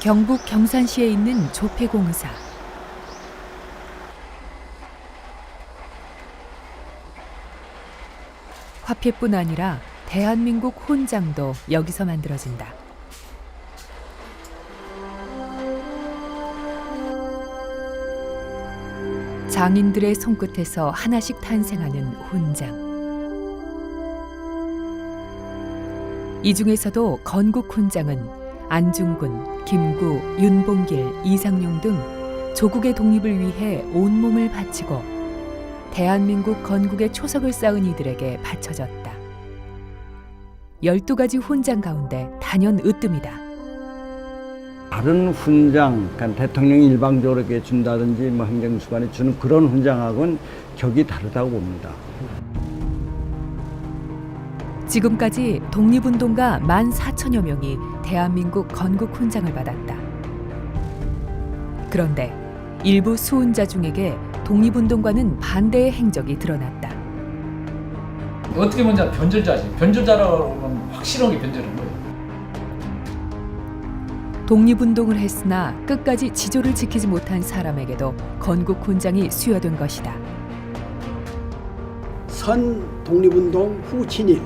경북 경산시에 있는 조폐공사. 화폐뿐 아니라 대한민국 훈장도 여기서 만들어진다. 장인들의 손끝에서 하나씩 탄생하는 훈장. 이 중에서도 건국 훈장은 안중근, 김구, 윤봉길, 이상용 등 조국의 독립을 위해 온몸을 바치고 대한민국 건국의 초석을 쌓은 이들에게 바쳐졌다. 12가지 훈장 가운데 단연 으뜸이다. 다른 훈장, 그러니까 대통령이 일방적으로 이렇게 준다든지 뭐 행정수반이 주는 그런 훈장하고는 격이 다르다고 봅니다. 지금까지 독립운동가 14,000여 명이 대한민국 건국 훈장을 받았다. 그런데 일부 수훈자 중에게 독립운동과는 반대의 행적이 드러났다. 어떻게 보면 변절자지. 변절자라고 하면 확실하게 변절한 거예요. 독립운동을 했으나 끝까지 지조를 지키지 못한 사람에게도 건국 훈장이 수여된 것이다. 선 독립운동 후 친일,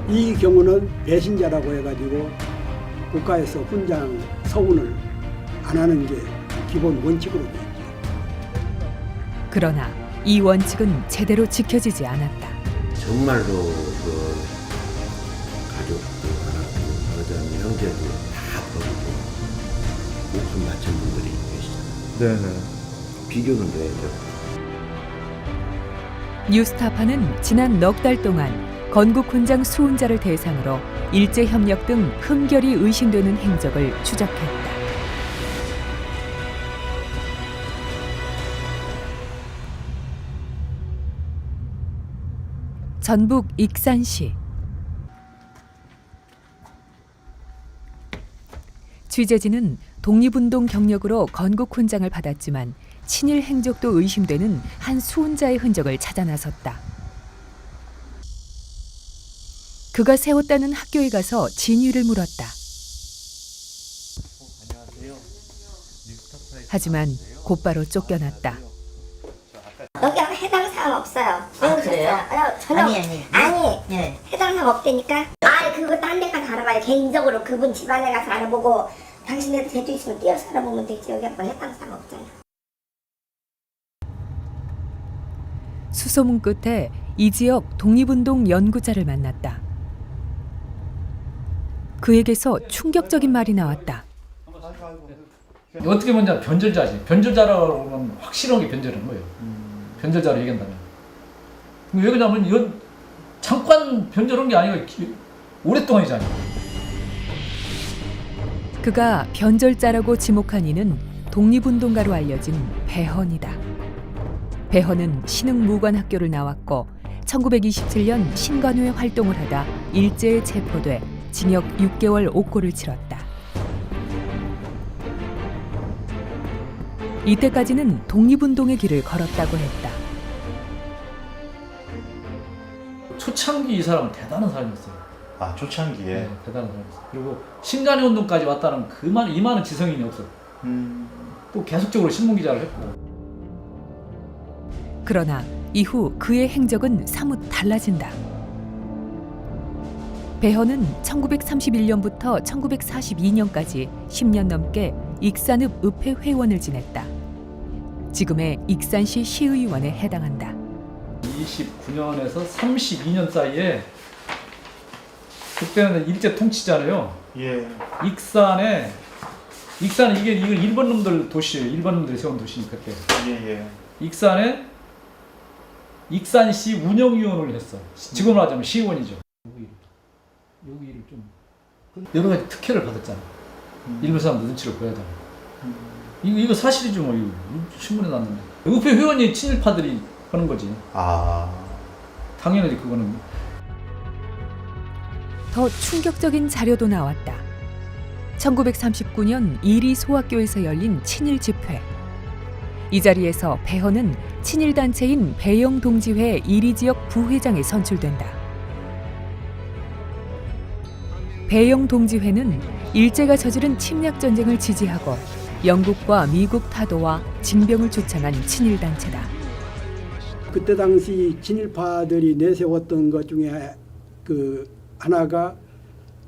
이 경우는 배신자라고 해가지고 국가에서 훈장 서훈을 안 하는 게 기본 원칙으로 되어 있죠. 그러나 이 원칙은 제대로 지켜지지 않았다. 정말로 그 가족들, 어떤 형제들 다 버리고 목숨 바친 분들이 계시잖아요. 네네. 비교는 돼야죠. 뉴스타파는 지난 넉 달 동안 건국 훈장 수훈자를 대상으로 일제협력 등 흠결이 의심되는 행적을 추적했다. 전북 익산시. 취재진은 독립운동 경력으로 건국 훈장을 받았지만 친일 행적도 의심되는 한 수훈자의 흔적을 찾아 나섰다. 그가 세웠다는 학교에 가서 진위를 물었다. 하지만 곧바로 쫓겨났다. 여기 해당 사항 없어요. 그래요? 전혀 아니 네. 해당 사항 없다니까. 그거 딴 데 가서 알아봐요. 개인적으로 그분 집안에 가서 알아보고 당신네도 제주 있으면 뛰어서 알아보면 되지. 여기 뭐 해당 사항 없잖아요. 수소문 끝에 이 지역 독립운동 연구자를 만났다. 그에게서 충격적인 말이 나왔다. 어떻게 보면 변절자지. 변절자라고 하면 확실하게 변절한 거예요. 변절자로 얘기한다면. 왜 그러냐면 이건 잠깐 변절한 게 아니고 오랫동안이잖아요. 그가 변절자라고 지목한 이는 독립운동가로 알려진 배헌이다. 배헌은 신흥무관학교를 나왔고 1927년 신관회 활동을 하다 일제에 체포돼 징역 6개월 옥고를 치렀다. 이때까지는 독립운동의 길을 걸었다고 했다. 초창기 이 사람은 대단한 사람이었어요. 아, 초창기에. 네, 대단한 사람이었어요. 그리고 신간의 운동까지 왔다는 이 많은 지성인이 없어요. 또 계속적으로 신문기자를 했고. 그러나 이후 그의 행적은 사뭇 달라진다. 배헌은 1931년부터 1942년까지 10년 넘게 익산읍 읍회 회원을 지냈다. 지금의 익산시 시의원에 해당한다. 29년에서 32년 사이에 그때는 일제 통치잖아요. 예. 익산은 이게 일본 놈들 도시예요. 일본 놈들이 세운 도시니까 그때. 예. 익산에 익산시 운영위원을 했어. 지금으로 하자면 시의원이죠. 여기를 좀 여러 가지 특혜를 받았잖아. 일본 사람들 눈치를 보여야 잖아. 이거 사실이죠. 뭐 이거 신문에 났는데. 읍회 회원이 친일파들이 하는 거지. 아. 당연하지 그거는. 더 충격적인 자료도 나왔다. 1939년 이리 소학교에서 열린 친일 집회. 이 자리에서 배헌은 친일단체인 배영동지회 이리 지역 부회장에 선출된다. 배영 동지회는 일제가 저지른 침략 전쟁을 지지하고 영국과 미국 타도와 징병을 주창한 친일 단체다. 그때 당시 친일파들이 내세웠던 것 중에 그 하나가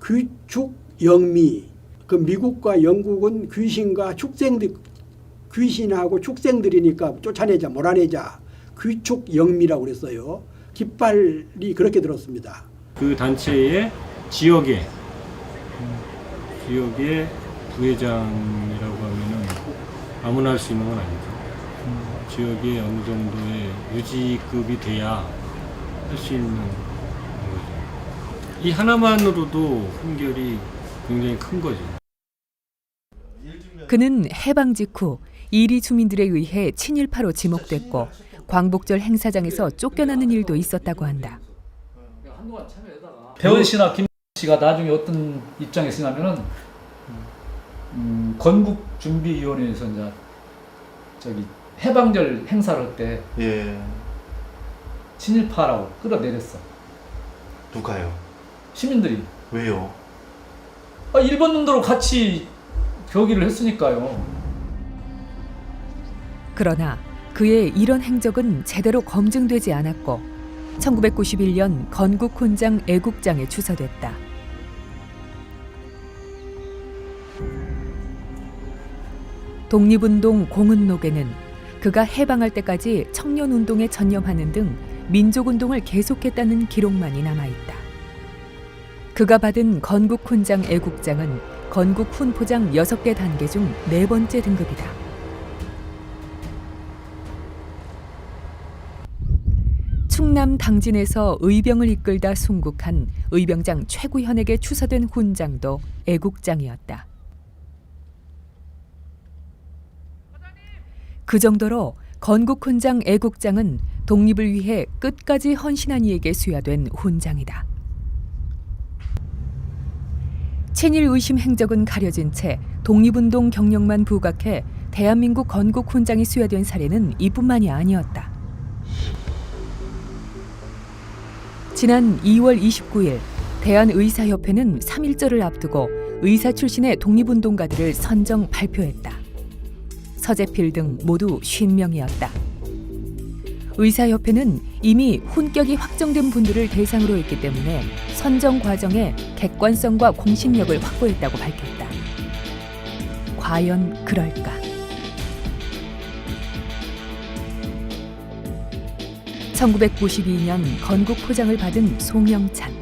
귀축 영미. 그 미국과 영국은 귀신하고 축생들이니까 쫓아내자, 몰아내자. 귀축 영미라고 그랬어요. 깃발이 그렇게 들었습니다. 그 단체의 지역의 부회장이라고 하면은 아무나 할 수 있는 건 아니죠. 지역에 어느 정도의 유지급이 돼야 할 수 있는 거죠. 이 하나만으로도 훈결이 굉장히 큰 거죠. 그는 해방 직후 이리 주민들에 의해 친일파로 지목됐고 광복절 행사장에서 쫓겨나는 일도 있었다고 한다. 배원 씨나 김 씨가 나중에 어떤 입장에 쓰냐면은 건국준비위원회에서 이제 저기 해방절 행사를 할 때 예. 친일파라고 끌어내렸어. 누가요? 시민들이. 왜요? 일본 놈들하고 같이 경기를 했으니까요. 그러나 그의 이런 행적은 제대로 검증되지 않았고 1991년 건국훈장 애국장에 추서됐다. 독립운동 공은록에는 그가 해방할 때까지 청년운동에 전념하는 등 민족운동을 계속했다는 기록만이 남아있다. 그가 받은 건국훈장 애국장은 건국훈포장 6개 단계 중 4번째 등급이다. 충남 당진에서 의병을 이끌다 순국한 의병장 최구현에게 추서된 훈장도 애국장이었다. 그 정도로 건국훈장 애국장은 독립을 위해 끝까지 헌신한 이에게 수여된 훈장이다. 친일 의심 행적은 가려진 채 독립운동 경력만 부각해 대한민국 건국훈장이 수여된 사례는 이뿐만이 아니었다. 지난 2월 29일 대한의사협회는 3.1절을 앞두고 의사 출신의 독립운동가들을 선정 발표했다. 서재필 등 모두 50명이었다. 의사협회는 이미 훈격이 확정된 분들을 대상으로 했기 때문에 선정 과정에 객관성과 공신력을 확보했다고 밝혔다. 과연 그럴까? (1992년) 건국포장을 받은 송영찬.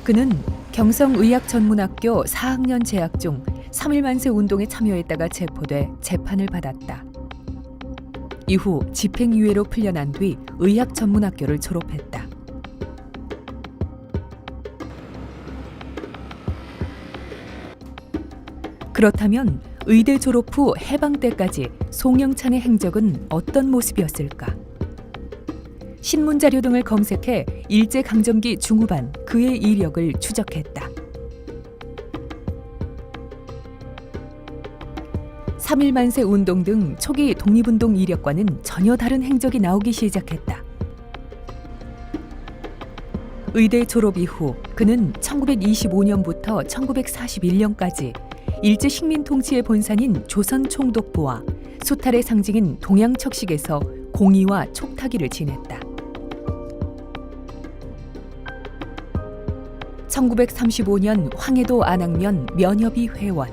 그는 경성의학전문학교 4학년 재학 중 3.1 만세 운동에 참여했다가 체포돼 재판을 받았다. 이후 집행유예로 풀려난 뒤 의학전문학교를 졸업했다. 그렇다면 의대 졸업 후 해방 때까지 송영찬의 행적은 어떤 모습이었을까? 신문자료 등을 검색해 일제강점기 중후반 그의 이력을 추적했다. 3.1 만세 운동 등 초기 독립운동 이력과는 전혀 다른 행적이 나오기 시작했다. 의대 졸업 이후 그는 1925년부터 1941년까지 일제 식민 통치의 본산인 조선 총독부와 수탈의 상징인 동양척식에서 공의와 촉탁위를 지냈다. 1935년 황해도 안학면 면협위 회원,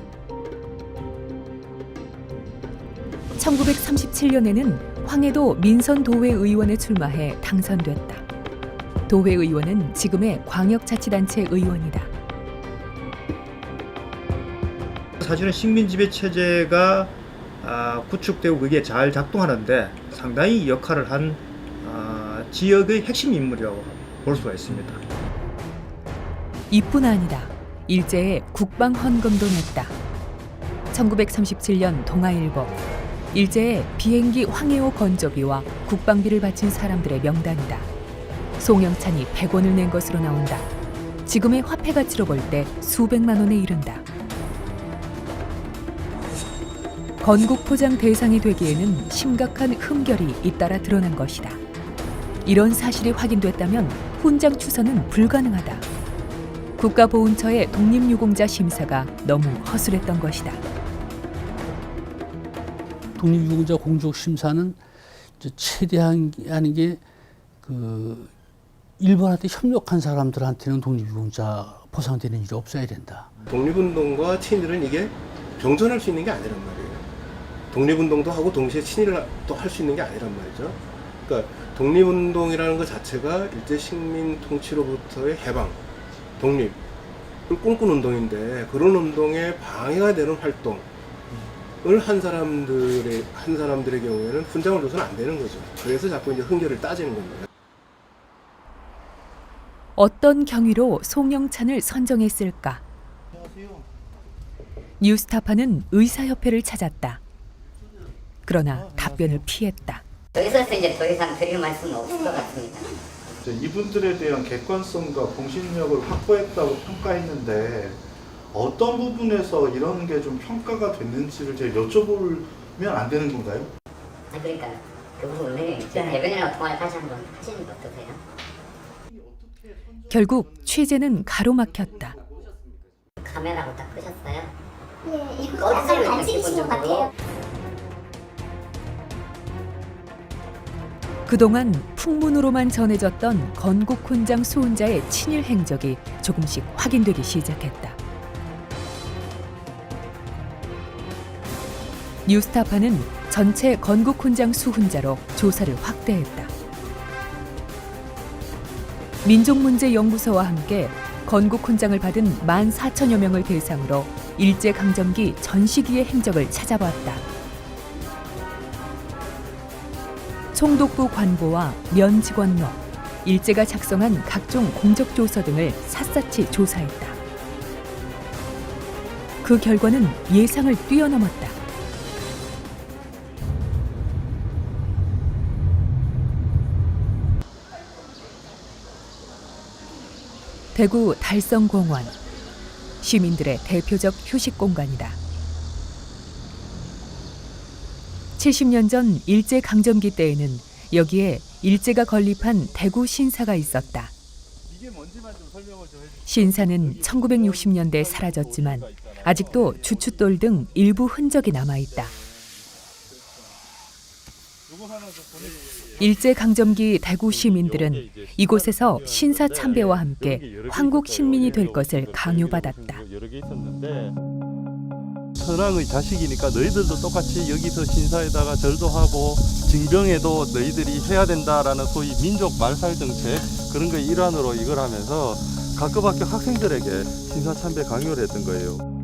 1937년에는 황해도 민선도회의원에 출마해 당선됐다. 도회의원은 지금의 광역자치단체 의원이다. 사실은 식민지배 체제가 구축되고 그게 잘 작동하는데 상당히 역할을 한 지역의 핵심 인물이라고 볼 수가 있습니다. 이뿐 아니다. 일제에 국방헌금도 냈다. 1937년 동아일보, 일제에 비행기 황해호 건조비와 국방비를 바친 사람들의 명단이다. 송영찬이 100원을 낸 것으로 나온다. 지금의 화폐 가치로 볼 때 수백만 원에 이른다. 건국포장 대상이 되기에는 심각한 흠결이 잇따라 드러난 것이다. 이런 사실이 확인됐다면 훈장 추서는 불가능하다. 국가보훈처의 독립유공자 심사가 너무 허술했던 것이다. 독립유공자 공적 심사는 최대한 하는 게 일본한테 협력한 사람들한테는 독립유공자 보상되는 일이 없어야 된다. 독립운동과 친일은 이게 병존할 수 있는 게 아니란 말이에요. 독립운동도 하고 동시에 친일을 또 할 수 있는 게 아니란 말이죠. 그러니까 독립운동이라는 것 자체가 일제 식민 통치로부터의 해방, 독립을 꿈꾼 운동인데 그런 운동에 방해가 되는 활동을 한 사람들의 경우에는 훈장을 줘서는 안 되는 거죠. 그래서 자꾸 이제 흥결을 따지는 겁니다. 어떤 경위로 송영찬을 선정했을까? 뉴스타파는 의사협회를 찾았다. 그러나 답변을 피했다. 여기서 이제 더 이상 드릴 말씀은 없을 것 같습니다. 이분들에 대한 객관성과 공신력을 확보했다고 평가했는데 어떤 부분에서 이런 게 좀 평가가 됐는지를 제가 여쭤보면 안 되는 건가요? 그러니까 그 부분을 대변인하고 통화를 다시 한번 하시는 게 어떠세요? 결국 취재는 가로막혔다. 카메라고 딱 끄셨어요? 예, 이거 약간 반칙이신 것 같아요. 그동안 풍문으로만 전해졌던 건국훈장 수훈자의 친일 행적이 조금씩 확인되기 시작했다. 뉴스타파는 전체 건국훈장 수훈자로 조사를 확대했다. 민족문제연구소와 함께 건국훈장을 받은 14,000여 명을 대상으로 일제강점기 전 시기의 행적을 찾아봤다. 총독부 관보와 면직원록, 일제가 작성한 각종 공적조서 등을 샅샅이 조사했다. 그 결과는 예상을 뛰어넘었다. 대구 달성공원, 시민들의 대표적 휴식 공간이다. 70년 전 일제강점기 때에는 여기에 일제가 건립한 대구 신사가 있었다. 신사는 1960년대 사라졌지만 아직도 주춧돌 등 일부 흔적이 남아있다. 일제강점기 대구 시민들은 이곳에서 신사 참배와 함께 황국 신민이 될 것을 강요받았다. 선왕의 자식이니까 너희들도 똑같이 여기서 신사에다가 절도 하고 징병에도 너희들이 해야 된다라는 소위 민족 말살 정책 그런 거의 일환으로 이걸 하면서 각급 학교 학생들에게 신사 참배 강요를 했던 거예요.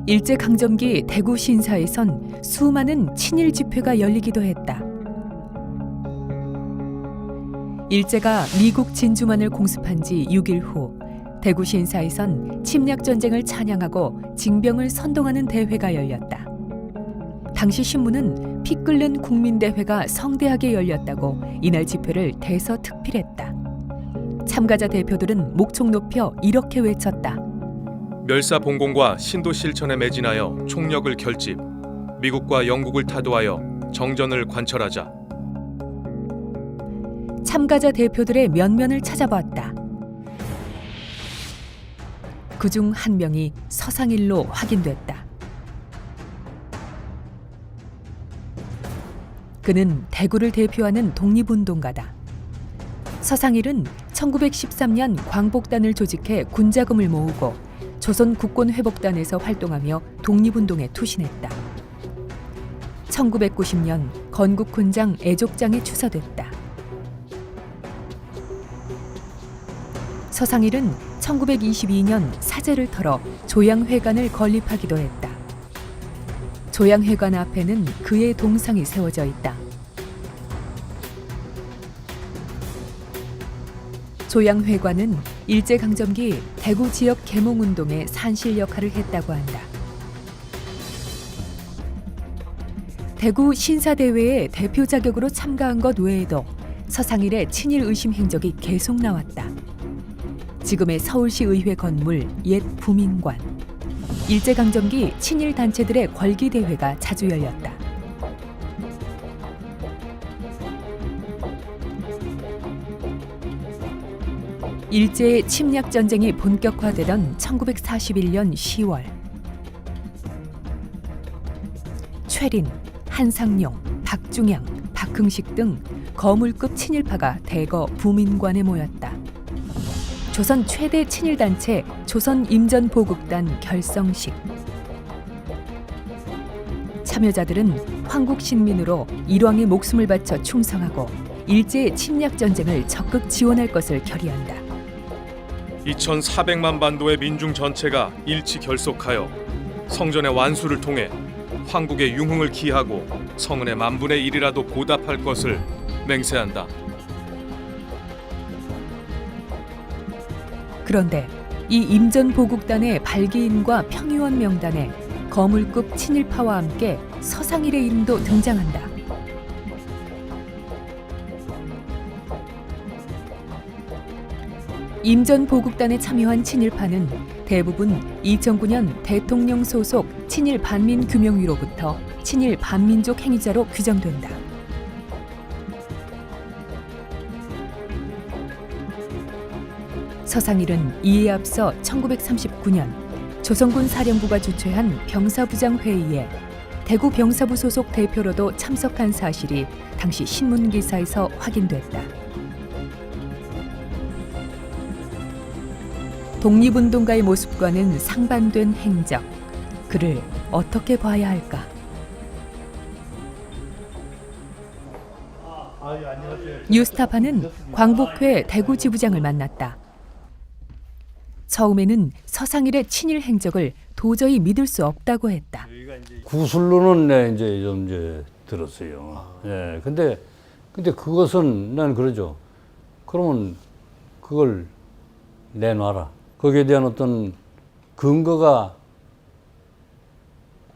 일제강점기 대구 신사에선 수많은 친일 집회가 열리기도 했다. 일제가 미국 진주만을 공습한 지 6일 후 대구 신사에선 침략전쟁을 찬양하고 징병을 선동하는 대회가 열렸다. 당시 신문은 피 끓는 국민대회가 성대하게 열렸다고 이날 집회를 대서특필했다. 참가자 대표들은 목청 높여 이렇게 외쳤다. 멸사 봉공과 신도 실천에 매진하여 총력을 결집, 미국과 영국을 타도하여 정전을 관철하자. 참가자 대표들의 면면을 찾아봤다. 그중 한 명이 서상일로 확인됐다. 그는 대구를 대표하는 독립운동가다. 서상일은 1913년 광복단을 조직해 군자금을 모으고 조선 국권회복단에서 활동하며 독립운동에 투신했다. 1990년 건국훈장 애족장에 추서됐다. 서상일은 1922년 사제를 털어 조양회관을 건립하기도 했다. 조양회관 앞에는 그의 동상이 세워져 있다. 조양회관은 일제강점기 대구 지역 계몽운동의 산실 역할을 했다고 한다. 대구 신사대회에 대표 자격으로 참가한 것 외에도 서상일의 친일 의심 행적이 계속 나왔다. 지금의 서울시 의회 건물 옛 부민관, 일제강점기 친일 단체들의 궐기대회가 자주 열렸다. 일제의 침략 전쟁이 본격화되던 1941년 10월. 최린, 한상용, 박중양, 박흥식 등 거물급 친일파가 대거 부민관에 모였다. 조선 최대 친일단체 조선임전보국단 결성식. 참여자들은 황국신민으로 일왕의 목숨을 바쳐 충성하고 일제의 침략 전쟁을 적극 지원할 것을 결의한다. 2,400만 반도의 민중 전체가 일치 결속하여 성전의 완수를 통해 황국의 융흥을 기하고 성은의 만분의 1이라도 보답할 것을 맹세한다. 그런데 이 임전보국단의 발기인과 평의원 명단에 거물급 친일파와 함께 서상일의 이름도 등장한다. 임전보국단에 참여한 친일파는 대부분 2009년 대통령 소속 친일 반민규명위로부터 친일 반민족 행위자로 규정된다. 서상일은 이에 앞서 1939년 조선군 사령부가 주최한 병사부장 회의에 대구 병사부 소속 대표로도 참석한 사실이 당시 신문기사에서 확인됐다. 독립운동가의 모습과는 상반된 행적, 그를 어떻게 봐야 할까? 뉴스타파는 광복회 대구 지부장을 만났다. 처음에는 서상일의 친일 행적을 도저히 믿을 수 없다고 했다. 구술로는 이제 좀 들었어요. 예, 근데 그것은 난 그러죠. 그러면 그걸 내놔라. 거기에 대한 어떤 근거가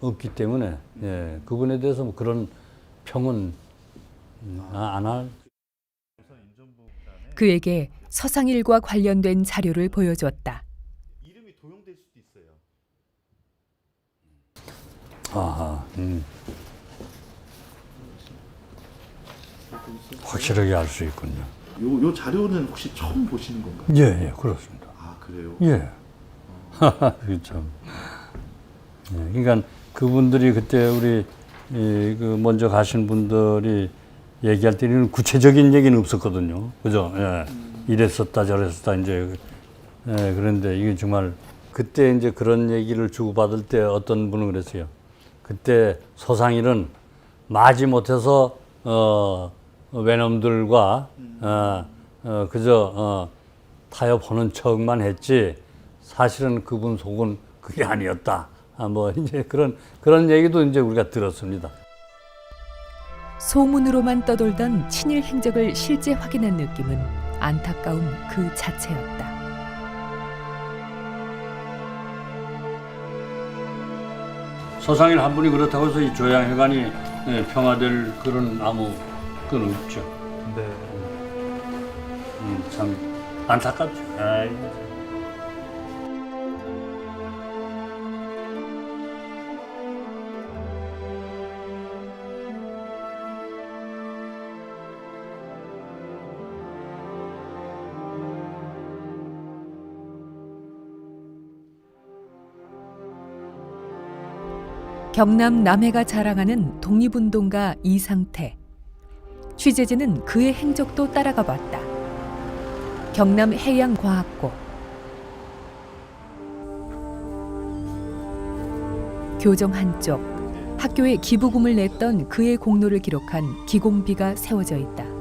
없기 때문에 예, 그분에 대해서 뭐 그런 평은 안 할. 그에게 서상일과 관련된 자료를 보여줬다. 이름이 도용될 수도 있어요. 아하, 확실하게 알 수 있군요. 요 자료는 혹시 처음 보시는 건가요? 예, 그렇습니다. 아, 그래요? 예. 그렇죠. 예, 그러니까 그분들이 그때 우리 그 먼저 가신 분들이 얘기할 때는 구체적인 얘기는 없었거든요. 그죠? 예. 이랬었다 저랬었다 이제 예, 그런데 이게 정말 그때 이제 그런 얘기를 주고받을 때 어떤 분은 그랬어요. 그때 서상일은 마지못해서 외놈들과 그저 타협하는 척만 했지 사실은 그분 속은 그게 아니었다. 뭐 이제 그런 얘기도 이제 우리가 들었습니다. 소문으로만 떠돌던 친일 행적을 실제 확인한 느낌은 안타까움 그 자체였다. 서상일 한 분이 그렇다고 해서 이 조양회관이 평화될 그런 아무 건 없죠. 네. 참 안타깝죠. 아이고. 경남 남해가 자랑하는 독립운동가 이상태. 취재진은 그의 행적도 따라가 봤다. 경남 해양과학고. 교정 한쪽, 학교에 기부금을 냈던 그의 공로를 기록한 기공비가 세워져 있다.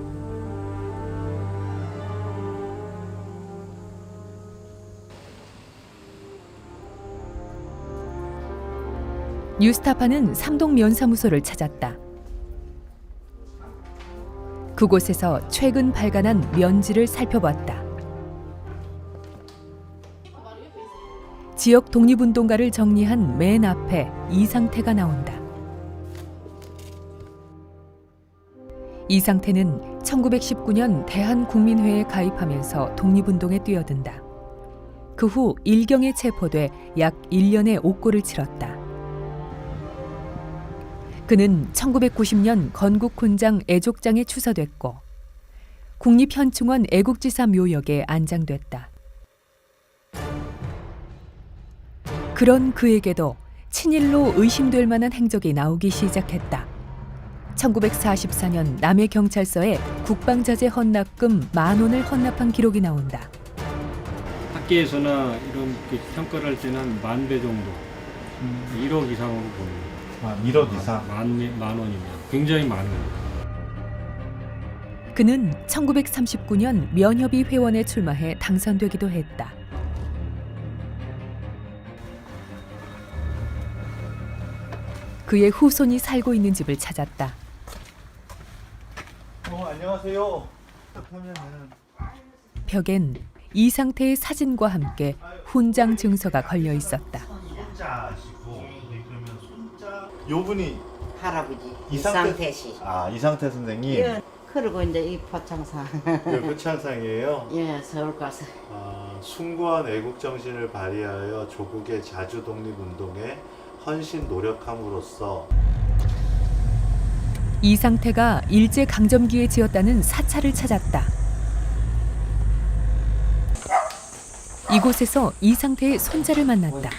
뉴스타파는 삼동 면사무소를 찾았다. 그곳에서 최근 발간한 면지를 살펴봤다. 지역 독립운동가를 정리한 맨 앞에 이상태가 나온다. 이상태는 1919년 대한국민회에 가입하면서 독립운동에 뛰어든다. 그 후 일경에 체포돼 약 1년의 옥고를 치렀다. 그는 1990년 건국훈장 애족장에 추서됐고 국립현충원 애국지사 묘역에 안장됐다. 그런 그에게도 친일로 의심될 만한 행적이 나오기 시작했다. 1944년 남해경찰서에 국방자재 헌납금 10,000원을 헌납한 기록이 나온다. 학계에서나 이런 평가를 할 때는 한 10,000배 정도, 1억 이상으로 보입니다. 아, 1억 이상? 만 원이면 굉장히 많은 거예요. 그는 1939년 면협위 회원에 출마해 당선되기도 했다. 그의 후손이 살고 있는 집을 찾았다. 안녕하세요. 벽엔 이상태의 사진과 함께 훈장 증서가 걸려 있었다. 요 분이 할아버지 이상태 이상태 씨. 아, 이상태 선생님. 예. 그리고 이제 이 포창상. 표창상이에요. 예, 서울 가서. 숭고한 애국 정신을 발휘하여 조국의 자주 독립 운동에 헌신 노력함으로써 이상태가 일제 강점기에 지었다는 사찰을 찾았다. 이곳에서 이상태의 손자를 만났다.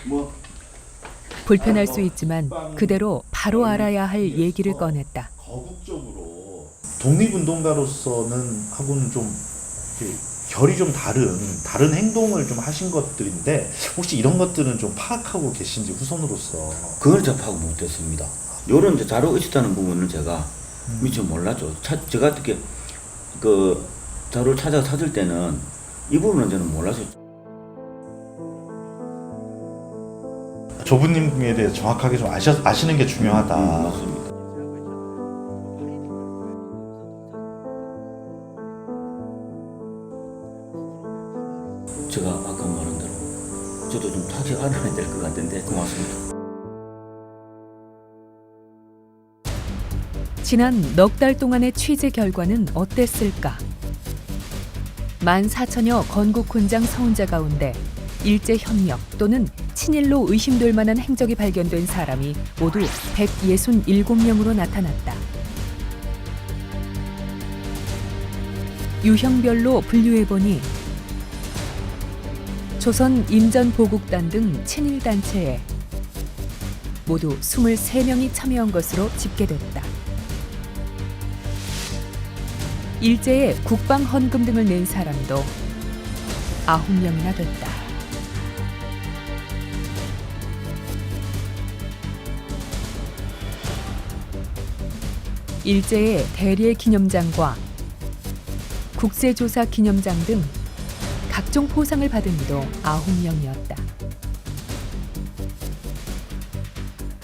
불편할 수 있지만 그대로 바로 알아야 할 얘기를 꺼냈다. 거국적으로 독립운동가로서는 하고는 좀 결이 좀 다른 행동을 좀 하신 것들인데 혹시 이런 것들은 좀 파악하고 계신지 후손으로서. 그걸 접하고 못했습니다. 요런 이제 자료 의식하는 부분은 제가 미처 몰랐죠. 제가 어떻게 그 자료를 찾을 때는 이 부분은 저는 몰랐어요. 조부님에 대해 정확하게 좀 아시는 게 중요하다. 맞습니다. 제가 아까 말한 대로 저도 좀 다시 알아야 될 것 같은데 고맙습니다. 지난 넉 달 동안의 취재 결과는 어땠을까? 14,000여 건국훈장 서훈자 가운데 일제 협력 또는 친일로 의심될 만한 행적이 발견된 사람이 모두 167명으로 나타났다. 유형별로 분류해보니 조선 임전보국단 등 친일단체에 모두 23명이 참여한 것으로 집계됐다. 일제에 국방헌금 등을 낸 사람도 9명이나 됐다. 일제의 대례 기념장과 국세조사 기념장 등 각종 포상을 받은 이도 9명이었다.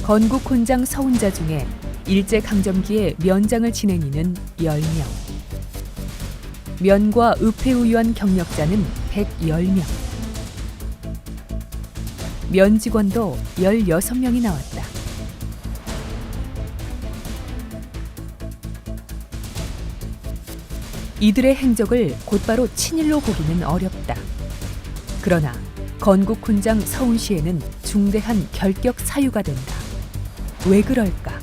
건국훈장 서훈자 중에 일제강점기에 면장을 지낸 이는 10명. 면과 의회의원 경력자는 110명. 면 직원도 16명이 나왔다. 이들의 행적을 곧바로 친일로 보기는 어렵다. 그러나 건국훈장 서훈시에는 중대한 결격 사유가 된다. 왜 그럴까?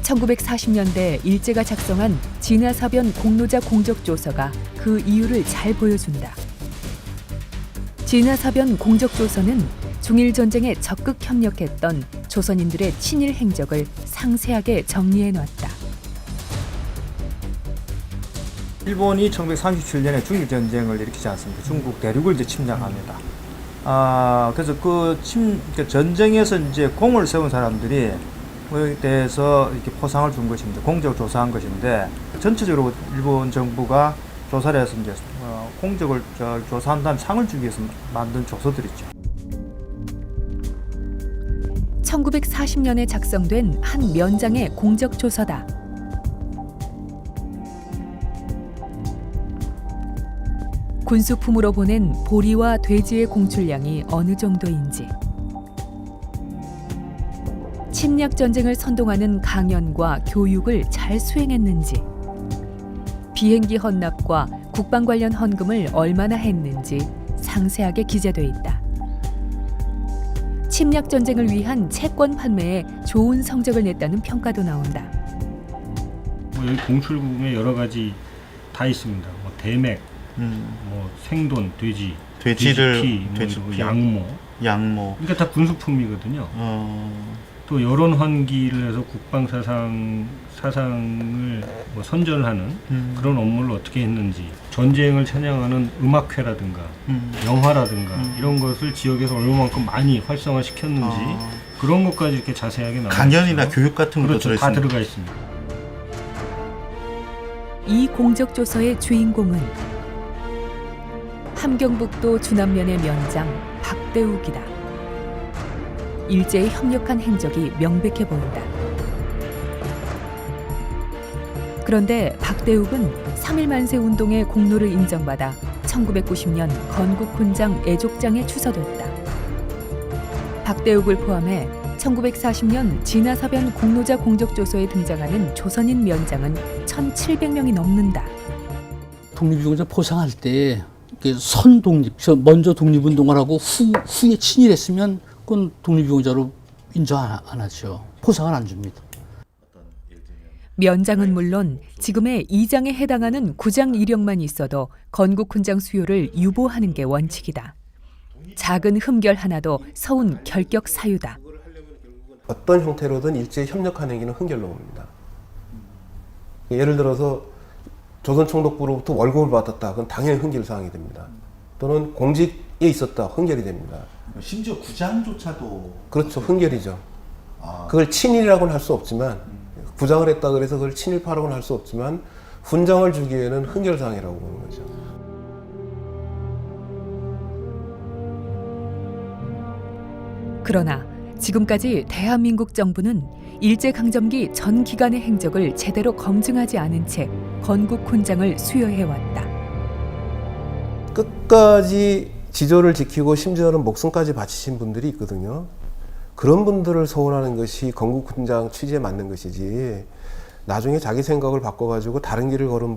1940년대 일제가 작성한 진화사변 공로자 공적조서가 그 이유를 잘 보여준다. 진화사변 공적조서는 중일전쟁에 적극 협력했던 조선인들의 친일 행적을 상세하게 정리해놨다. 일본이 1937년에 중일전쟁을 일으키지 않습니까? 중국 대륙을 이제 침략합니다. 그래서 그 전쟁에서 이제 공을 세운 사람들이 그에 대해서 이렇게 포상을 준 것입니다. 공적을 조사한 것인데 전체적으로 일본 정부가 조사를 해서 이제 공적을 조사한 다음에 상을 주기 위해서 만든 조서들이죠. 1940년에 작성된 한 면장의 공적 조서다. 군수품으로 보낸 보리와 돼지의 공출량이 어느 정도인지, 침략 전쟁을 선동하는 강연과 교육을 잘 수행했는지, 비행기 헌납과 국방 관련 헌금을 얼마나 했는지 상세하게 기재돼 있다. 침략 전쟁을 위한 채권 판매에 좋은 성적을 냈다는 평가도 나온다. 뭐 여기 공출궁에 여러 가지 다 있습니다. 뭐 대맥, 뭐 생돈, 돼지피, 뭐 이러고 양모. 그러니까 다 군수품이거든요. 또 여론 환기를 해서 국방 사상을 뭐 선전하는 그런 업무를 어떻게 했는지, 전쟁을 찬양하는 음악회라든가 영화라든가 이런 것을 지역에서 얼마만큼 많이 활성화시켰는지 그런 것까지 이렇게 자세하게 나와 강연이나 교육 같은 것도 그렇죠. 다 들어가 있습니다. 이 공적조서의 주인공은 함경북도 주남면의 면장 박대욱이다. 일제에 협력한 행적이 명백해 보인다. 그런데 박대욱은 3.1 만세 운동의 공로를 인정받아 1990년 건국훈장 애족장에 추서됐다. 박대욱을 포함해 1940년 진화사변 공로자 공적조서에 등장하는 조선인 면장은 1,700명이 넘는다. 독립유공자 포상할 때 선독립, 먼저 독립운동을 하고 후에 친일했으면 그건 독립유공자로 인정 안 하죠. 포상을 안 줍니다. 면장은 물론 지금의 2장에 해당하는 9장 이력만 있어도 건국훈장 수요를 유보하는 게 원칙이다. 작은 흠결 하나도 서운 결격 사유다. 어떤 형태로든 일제에 협력하는 행위는 흥결로옵니다. 예를 들어서 조선총독부로부터 월급을 받았다. 그건 당연히 흥결사항이 됩니다. 또는 공직에 있었다. 흥결이 됩니다. 심지어 구장조차도 그렇죠. 흥결이죠. 그걸 친일이라고는 할 수 없지만 구장을 했다 그래서 그걸 친일파라고는 할 수 없지만 훈장을 주기에는 흥결사항이라고 보는 거죠. 그러나 지금까지 대한민국 정부는 일제강점기 전 기간의 행적을 제대로 검증하지 않은 채 건국훈장을 수여해왔다. 끝까지 지조를 지키고 심지어는 목숨까지 바치신 분들이 있거든요. 그런 분들을 소원하는 것이 건국훈장 취지에 맞는 것이지 나중에 자기 생각을 바꿔가지고 다른 길을 걸은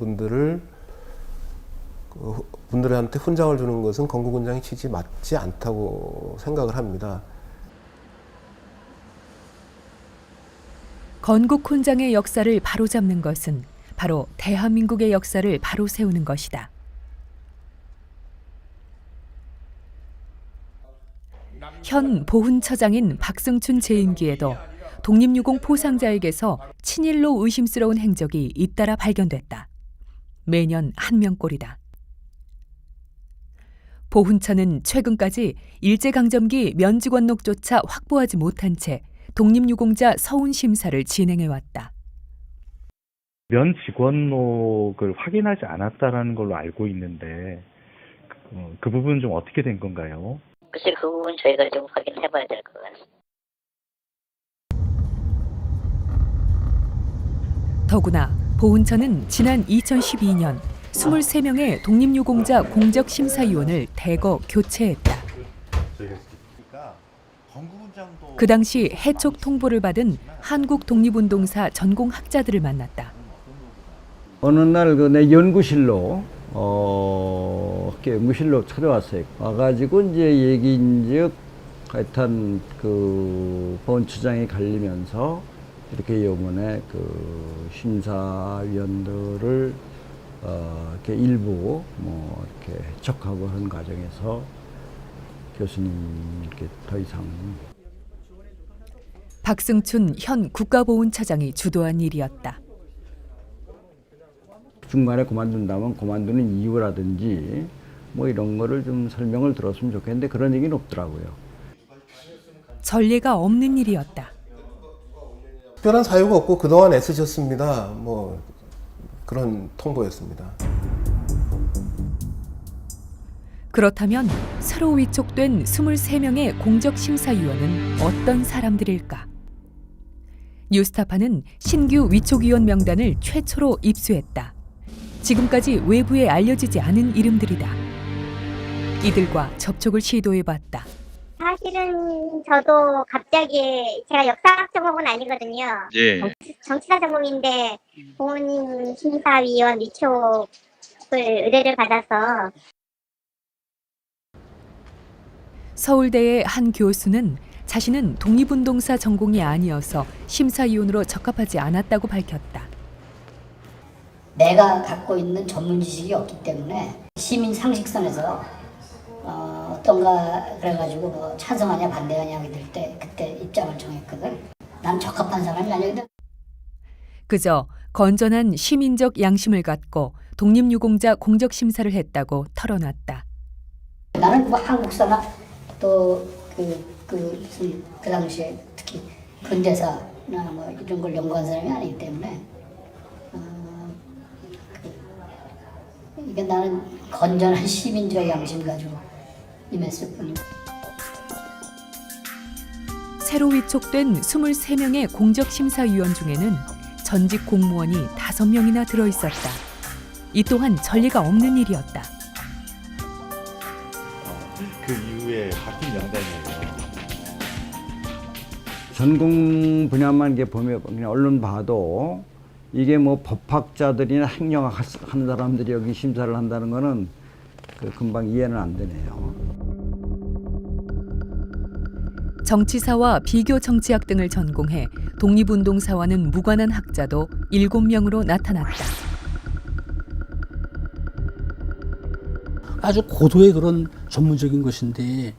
분들한테 훈장을 주는 것은 건국훈장의 취지에 맞지 않다고 생각을 합니다. 건국훈장의 역사를 바로잡는 것은 바로 대한민국의 역사를 바로 세우는 것이다. 현 보훈처장인 박승춘 재임기에도 독립유공 포상자에게서 친일로 의심스러운 행적이 잇따라 발견됐다. 매년 한 명꼴이다. 보훈처는 최근까지 일제강점기 면직원록조차 확보하지 못한 채 독립유공자 서운 심사를 진행해왔다. 면 직원록을 확인하지 않았다라는 걸로 알고 있는데 그 부분은 좀 어떻게 된 건가요? 글쎄 그 부분 저희가 좀 확인해봐야 될 것 같습니다. 더구나 보훈처는 지난 2012년 23명의 독립유공자 공적심사위원을 대거 교체했다. 그 당시 해촉 통보를 받은 한국 독립운동사 전공학자들을 만났다. 어느 날 내 연구실로 연구실로 찾아왔어요. 와가지고 이제 얘기인즉 하여튼 그 보훈처장이 갈리면서 이렇게 영원의 그 심사위원들을 이렇게 일부 뭐 이렇게 해촉하고 하는 과정에서 교수님 이렇게 더 이상 박승춘 현 국가보훈처장이 주도한 일이었다. 중간에 그만둔다면 그만두는 이유라든지 뭐 이런 거를 좀 설명을 들었으면 좋겠는데 그런 얘기는 없더라고요. 전례가 없는 일이었다. 특별한 사유가 없고 그동안 애쓰셨습니다. 뭐 그런 통보였습니다. 그렇다면 새로 위촉된 23명의 공적심사위원은 어떤 사람들일까? 뉴스타파는 신규 위촉위원 명단을 최초로 입수했다. 지금까지 외부에 알려지지 않은 이름들이다. 이들과 접촉을 시도해봤다. 사실은 저도 갑자기 제가 역사학 전공은 아니거든요. 예. 정치사 전공인데 부모님 심사위원 위촉을 의뢰를 받아서 서울대의 한 교수는 자신은 독립운동사 전공이 아니어서 심사위원으로 적합하지 않았다고 밝혔다. 내가 갖고 있는 전문 지식이 없기 때문에 시민 상식선에서 어떤가 그래가지고 뭐 찬성하냐 반대하냐 될 때 그때 입장을 정했거든. 난 적합한 사람이 아니거든. 그저 건전한 시민적 양심을 갖고 독립유공자 공적심사를 했다고 털어놨다. 나는 뭐 한국사나 또 그 당시에 특히 근대사나 뭐 이런 걸 연구한 사람이 아니기 때문에 이게 나는 건전한 시민적 양심 가지고 임했을 뿐이고. 새로 위촉된 23명의 공적심사위원 중에는 전직 공무원이 5명이나 들어있었다. 이 또한 전례가 없는 일이었다. 그 이후에 바뀐 명단이에요. 전공 분야만 이렇게 보면 그냥 언론 봐도 이게 뭐 법학자들이나 행정학 하는 사람들이 여기 심사를 한다는 거는 금방 이해는 안 되네요. 정치사와 비교 정치학 등을 전공해 독립운동사와는 무관한 학자도 7명으로 나타났다. 아주 고도의 그런 전문적인 것인데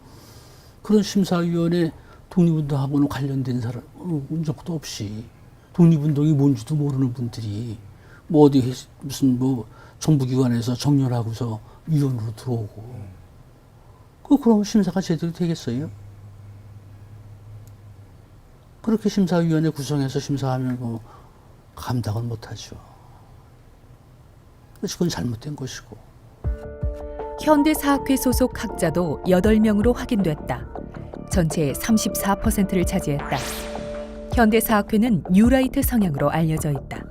그런 심사위원회 독립운동하고는 관련된 사람 온 적도 없이 독립운동이 뭔지도 모르는 분들이 뭐 어디 무슨 뭐 정부기관에서 정렬하고서 위원으로 들어오고 그럼 심사가 제대로 되겠어요? 그렇게 심사위원회 구성해서 심사하면 뭐 감당을 못하죠. 그래서 그건 잘못된 것이고. 현대사학회 소속 학자도 8명으로 확인됐다. 전체의 34%를 차지했다. 현대사학회는 뉴라이트 성향으로 알려져 있다.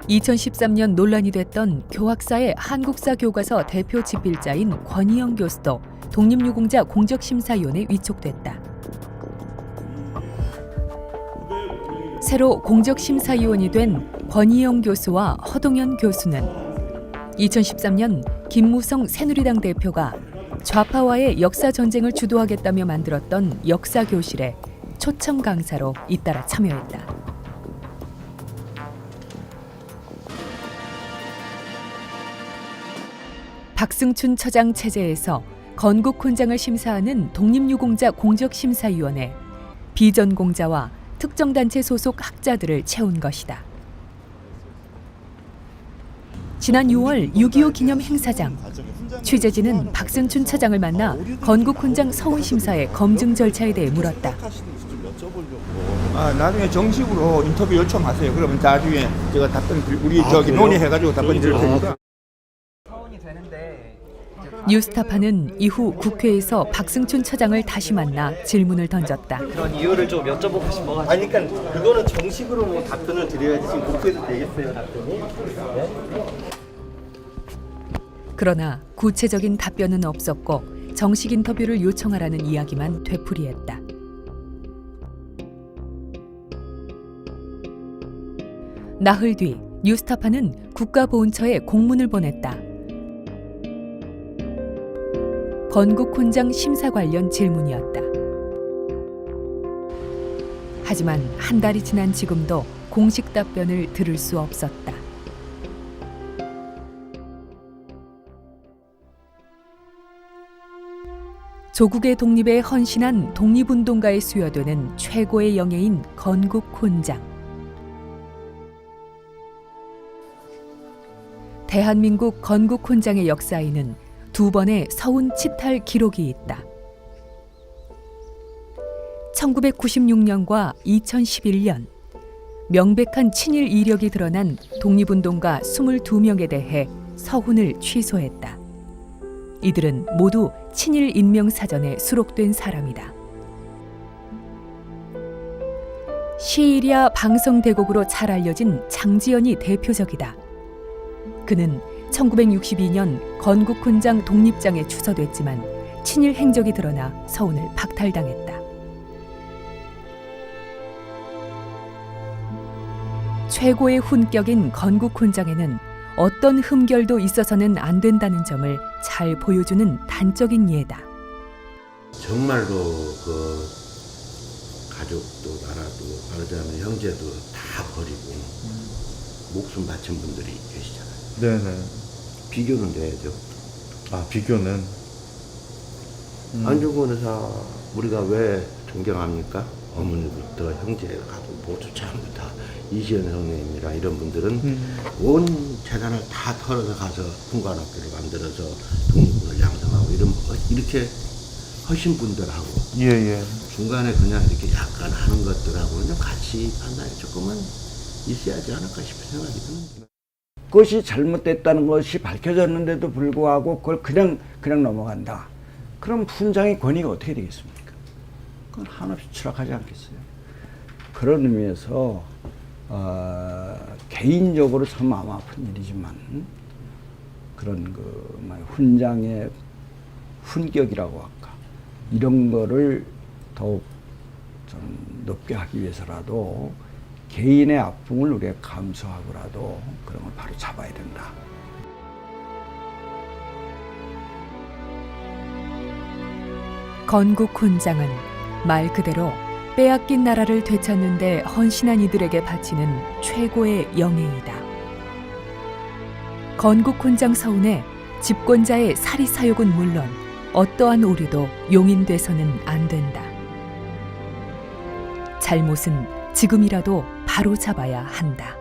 2013년 논란이 됐던 교학사의 한국사 교과서 대표 집필자인 권희영 교수도 독립유공자 공적심사위원회에 위촉됐다. 새로 공적심사위원이 된 권희영 교수와 허동현 교수는 2013년 김무성 새누리당 대표가 좌파와의 역사전쟁을 주도하겠다며 만들었던 역사교실에 초청 강사로 잇따라 참여했다. 박승춘 처장 체제에서 건국훈장을 심사하는 독립유공자 공적심사위원회, 비전공자와 특정단체 소속 학자들을 채운 것이다. 지난 6월 6.25 기념 행사장, 취재진은 박승춘 차장을 만나 건국훈장 서훈심사의 검증 절차에 대해 물었다. 나중에 정식으로 인터뷰 요청하세요. 그러면 나중에 제가 답변 우리 논의해가지고 답변 드릴 테니까. 뉴스타파는 이후 국회에서 박승춘 처장을 다시 만나 질문을 던졌다. 그런 이유를 좀 여쭤보고 싶어가지고. 아니 그러니까 그거는 정식으로 뭐 답변을 드려야지 지금 국회에서 되겠어요 답변이? 네? 그러나 구체적인 답변은 없었고 정식 인터뷰를 요청하라는 이야기만 되풀이했다. 나흘 뒤 뉴스타파는 국가보훈처에 공문을 보냈다. 건국훈장 심사 관련 질문이었다. 하지만 한 달이 지난 지금도 공식 답변을 들을 수 없었다. 조국의 독립에 헌신한 독립운동가에 수여되는 최고의 영예인 건국훈장. 대한민국 건국훈장의 역사에는 2번의 서훈 치탈 기록이 있다. 1996년과 2011년 명백한 친일 이력이 드러난 독립운동가 22명에 대해 서훈을 취소했다. 이들은 모두 친일 인명사전에 수록된 사람이다. 시일야 방성대곡으로 잘 알려진 장지연이 대표적이다. 그는 1962년 건국훈장 독립장에 추서됐지만 친일 행적이 드러나 서훈을 박탈당했다. 최고의 훈격인 건국훈장에는 어떤 흠결도 있어서는 안 된다는 점을 잘 보여주는 단적인 예다. 정말로 그 가족도 나라도 말하자면 형제도 다 버리고 목숨 바친 분들이 계시잖아요. 네네. 비교는 돼야죠. 아, 비교는? 안중근 의사 우리가 왜 존경합니까? 어머니부터 형제하고 모두 전부 다 이시연 선생님이랑 이런 분들은 온 재산을 다 털어서 가서 fun관학교를 만들어서 독립군을 양성하고 이렇게 하신 분들하고 예. 중간에 그냥 이렇게 약간 하는 것들하고는 좀 같이 판단이 조금은 있어야 하지 않을까 싶은 생각이 듭니다. 그것이 잘못됐다는 것이 밝혀졌는데도 불구하고 그걸 그냥 넘어간다. 그럼 훈장의 권위가 어떻게 되겠습니까? 그건 한없이 추락하지 않겠어요. 그런 의미에서 개인적으로 참 마음 아픈 일이지만 그런 훈장의 훈격이라고 할까 이런 거를 더욱 좀 높게 하기 위해서라도 개인의 아픔을 우리가 감수하고라도 그런 걸 바로 잡아야 된다. 건국 훈장은 말 그대로 빼앗긴 나라를 되찾는데 헌신한 이들에게 바치는 최고의 영예이다. 건국 훈장 서운에 집권자의 사리사욕은 물론 어떠한 오류도 용인돼서는 안 된다. 잘못은 지금이라도 바로 잡아야 한다.